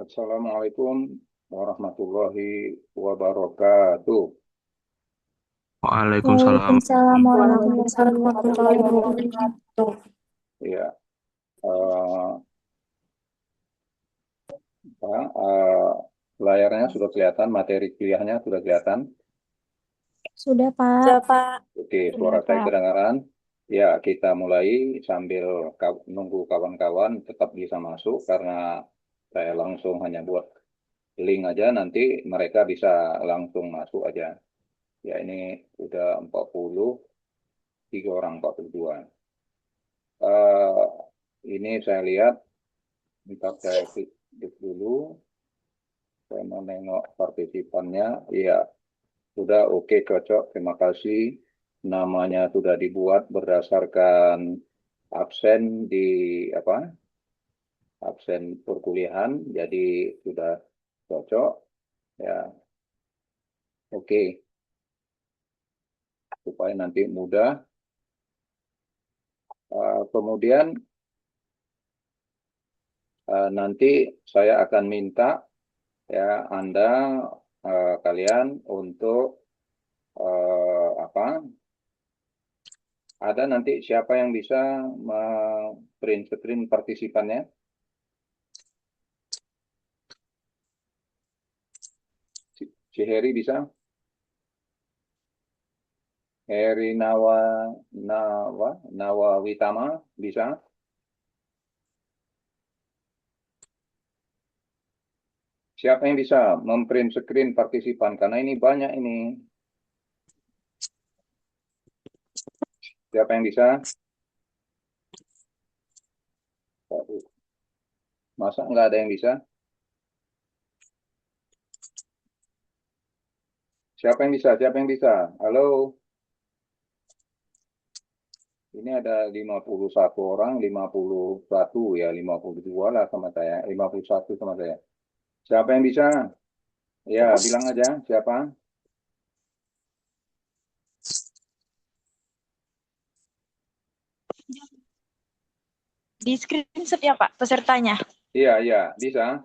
Assalamualaikum warahmatullahi wabarakatuh. Waalaikumsalam. Waalaikumsalam warahmatullahi wabarakatuh. Ya, eh, eh, layarnya sudah kelihatan, materi kuliahnya sudah kelihatan. Sudah, Sudah, Pak. Pak. Oke, Sudah, suara saya Pak. kedengaran. Ya, kita mulai sambil nunggu kawan-kawan tetap bisa masuk karena saya langsung hanya buat link aja, nanti mereka bisa langsung masuk aja. Ya, ini udah 43 orang, 42. Eh, ini saya lihat, bentar saya klik dulu, saya mau nengok partisipannya. Iya, sudah oke, cocok, terima kasih. Namanya sudah dibuat berdasarkan absen di apa? Absen perkuliahan, jadi sudah cocok. Ya, oke, supaya nanti mudah. Kemudian nanti saya akan minta ya Anda kalian untuk apa? Ada nanti siapa yang bisa print screen partisipannya? Si Heri bisa? Heri Nawa Witama bisa? Siapa yang bisa memprint screen partisipan? Karena ini banyak ini. Siapa yang bisa? Masa nggak ada yang bisa? Siapa yang bisa? Siapa yang bisa? Halo? Ini ada 51 orang, 51 ya, 52 lah sama saya, 51 sama saya. Siapa yang bisa? Ya, bilang aja siapa? Di screenshot ya, Pak, pesertanya. Iya, iya, bisa.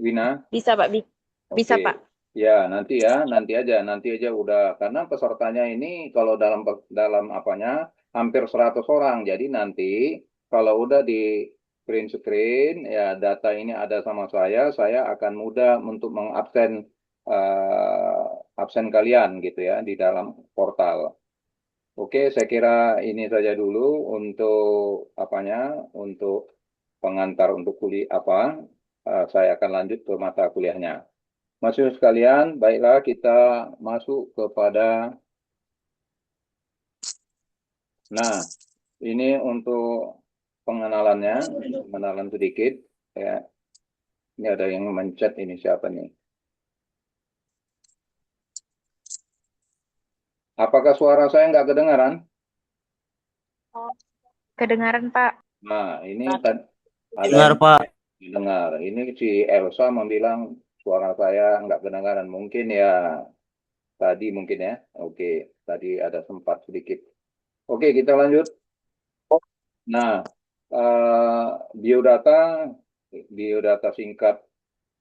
Wina, Bisa, Pak. oke. Bisa, Pak. Ya, nanti aja udah karena pesertanya ini kalau dalam apanya hampir 100 orang. Jadi nanti kalau udah di print screen ya data ini ada sama saya akan mudah untuk mengabsen absen kalian gitu ya di dalam portal. Oke, saya kira ini saja dulu untuk apanya, untuk pengantar untuk kuliah apa. Saya akan lanjut ke mata kuliahnya. Mahasiswa sekalian, baiklah kita masuk kepada, nah ini untuk pengenalannya, pengenalan sedikit ya. Ini ada yang mencet ini siapa nih? Apakah suara saya nggak kedengaran? Oh, kedengaran, Pak. Nah, ini ada Dengar yang Pak. dengar. Ini si Elsa membilang suara saya nggak kedengaran. Mungkin ya tadi mungkin ya. Oke, tadi ada sempat sedikit. Oke, kita lanjut. Nah, eh, biodata biodata singkat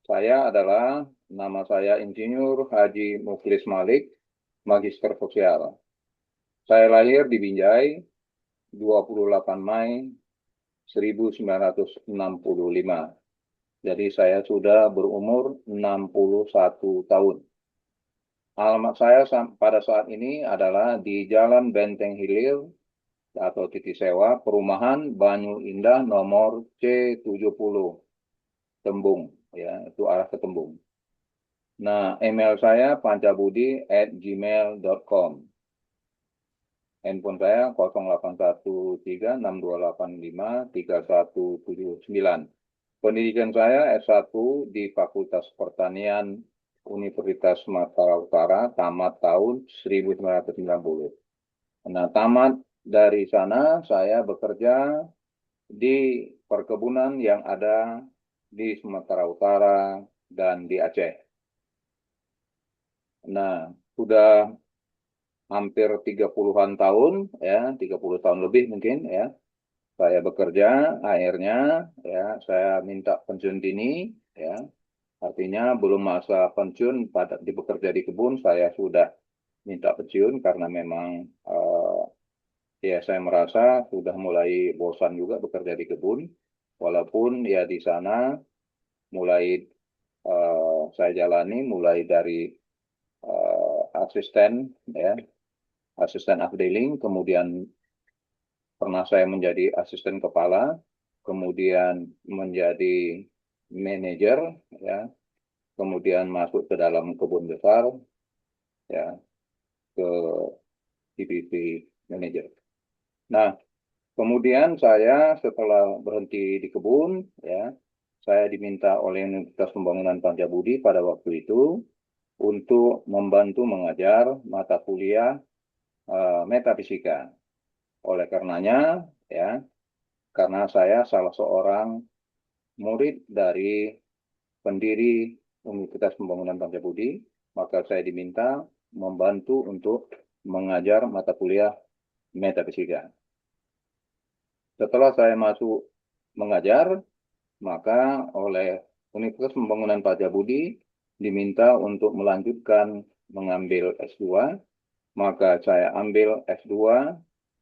saya adalah nama saya Insinyur Haji Muklis Malik, Magister Sosial. Saya lahir di Binjai 28 Mei 1965. Jadi saya sudah berumur 61 tahun. Alamat saya pada saat ini adalah di Jalan Benteng Hilir atau Titi Sewa, Perumahan Banyu Indah nomor C70, Tembung, ya, itu arah ke Tembung. Nah, email saya pancabudi@gmail.com. Handphone saya 081362853179. Pendidikan saya S1 di Fakultas Pertanian Universitas Sumatera Utara, tamat tahun 1990. Nah, tamat dari sana saya bekerja di perkebunan yang ada di Sumatera Utara dan di Aceh. Nah, sudah hampir 30-an tahun, ya, 30 tahun lebih mungkin, ya, saya bekerja, akhirnya, ya, saya minta pensiun dini, ya, Artinya belum masa pensiun pada di bekerja di kebun saya sudah minta pensiun karena memang ya saya merasa sudah mulai bosan juga bekerja di kebun. Walaupun ya di sana mulai saya jalani mulai dari asisten ya, asisten afdeling, kemudian pernah saya menjadi asisten kepala, kemudian menjadi manajer ya, kemudian masuk ke dalam kebun besar ya, ke divisi manajer. Nah, kemudian saya setelah berhenti di kebun ya, saya diminta oleh Universitas Pembangunan Pancabudi pada waktu itu untuk membantu mengajar mata kuliah metafisika. Oleh karenanya ya, karena saya salah seorang murid dari pendiri Universitas Pembangunan Pancabudi, maka saya diminta membantu untuk mengajar mata kuliah metafisika. Setelah saya masuk mengajar, maka oleh Universitas Pembangunan Pancabudi diminta untuk melanjutkan mengambil S2, maka saya ambil S2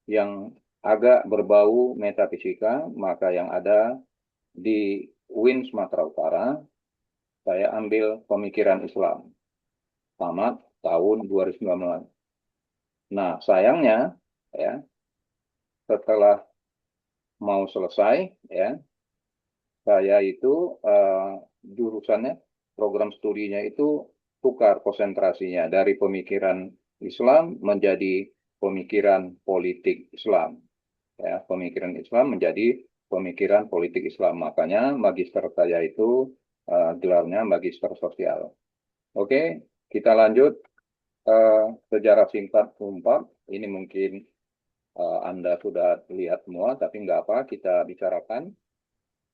yang agak berbau metafisika, maka yang ada di UIN Sumatera Utara, saya ambil pemikiran Islam, tamat tahun 2019. Nah, sayangnya, ya, setelah mau selesai, ya, saya itu jurusannya, program studinya itu tukar konsentrasinya dari pemikiran Islam menjadi pemikiran politik Islam. Ya, pemikiran Islam menjadi pemikiran politik Islam. Makanya magister saya itu gelarnya magister sosial. Oke, kita lanjut sejarah singkat UNPAD. Ini mungkin Anda sudah lihat semua, tapi nggak apa, kita bicarakan.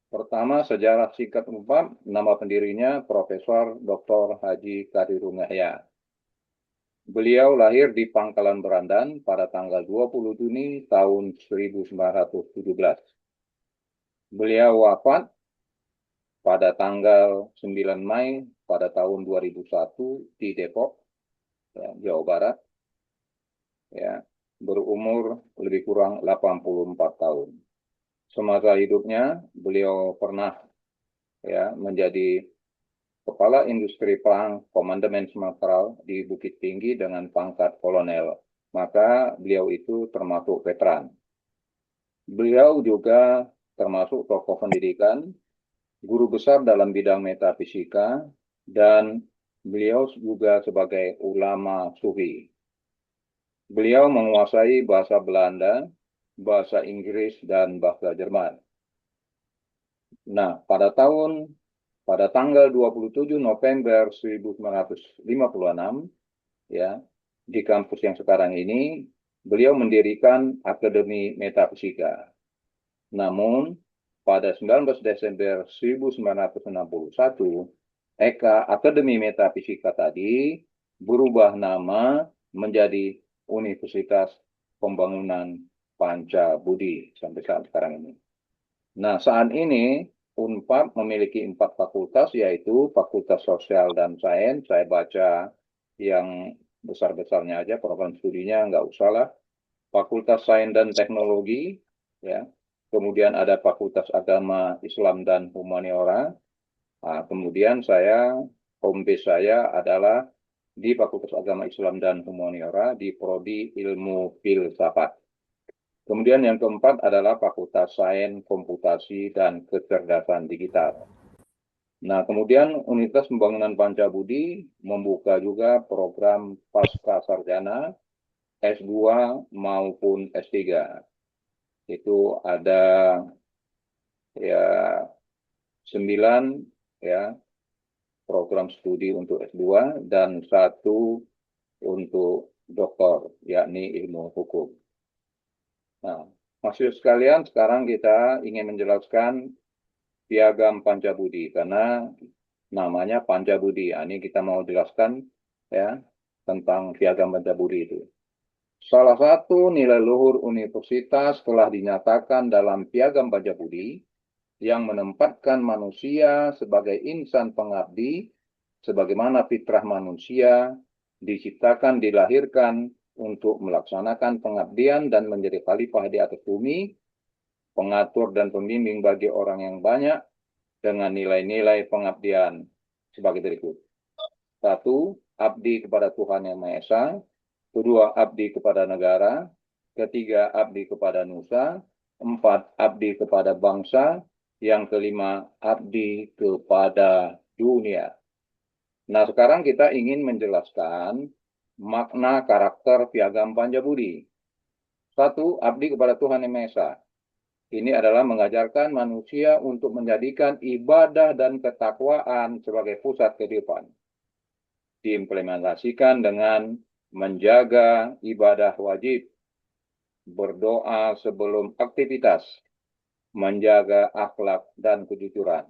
Pertama, sejarah singkat UNPAD, nama pendirinya Profesor Dr. Haji Kadirun Yahya. Beliau lahir di Pangkalan Berandan pada tanggal 20 Juni tahun 1917. Beliau wafat pada tanggal 9 Mei pada tahun 2001 di Depok, ya, Jawa Barat, ya, berumur lebih kurang 84 tahun. Semasa hidupnya, beliau pernah ya menjadi Kepala Industri Perang Komandemen Sumatera di Bukit Tinggi dengan pangkat kolonel. Maka beliau itu termasuk veteran. Beliau juga termasuk tokoh pendidikan, guru besar dalam bidang metafisika, dan beliau juga sebagai ulama sufi. Beliau menguasai bahasa Belanda, bahasa Inggris, dan bahasa Jerman. Nah, pada tanggal 27 November 1956, ya, di kampus yang sekarang ini, beliau mendirikan Akademi Metafisika. Namun, pada 19 Desember 1961, Akademi Metafisika tadi berubah nama menjadi Universitas Pembangunan Pancabudi sampai saat sekarang ini. Nah, saat ini UNPAD memiliki 4 fakultas, yaitu Fakultas Sosial dan Sains. Saya baca yang besar-besarnya aja, program studinya nggak usah lah. Fakultas Sains dan Teknologi, ya. Kemudian ada Fakultas Agama, Islam, dan Humaniora. Nah, kemudian home base saya adalah di Fakultas Agama, Islam, dan Humaniora di Prodi Ilmu Filsafat. Kemudian yang keempat adalah Fakultas Sains, Komputasi, dan Kecerdasan Digital. Nah, kemudian Universitas Pembangunan Pancabudi membuka juga program Pasca Sarjana S2 maupun S3. Itu ada ya 9 ya program studi untuk S2 dan 1 untuk doktor, yakni ilmu hukum. Nah, mahasiswa sekalian, sekarang kita ingin menjelaskan Piagam Pancabudi karena namanya Pancabudi. Nah, ini kita mau jelaskan ya tentang Piagam Pancabudi itu. Salah satu nilai luhur universitas telah dinyatakan dalam Piagam Pancabudi yang menempatkan manusia sebagai insan pengabdi, sebagaimana fitrah manusia diciptakan, dilahirkan untuk melaksanakan pengabdian dan menjadi khalifah di atas bumi, pengatur dan pembimbing bagi orang yang banyak dengan nilai-nilai pengabdian sebagai berikut. 1. Abdi kepada Tuhan Yang Maha Esa. 2. Abdi kepada negara. 3. Abdi kepada nusa. 4. Abdi kepada bangsa. Yang kelima, abdi kepada dunia. Nah, sekarang kita ingin menjelaskan makna karakter Piagam Panjabudi. 1. Abdi kepada Tuhan Yang Maha Esa. Ini adalah mengajarkan manusia untuk menjadikan ibadah dan ketakwaan sebagai pusat kehidupan. Diimplementasikan dengan menjaga ibadah wajib, berdoa sebelum aktivitas, menjaga akhlak dan kejujuran.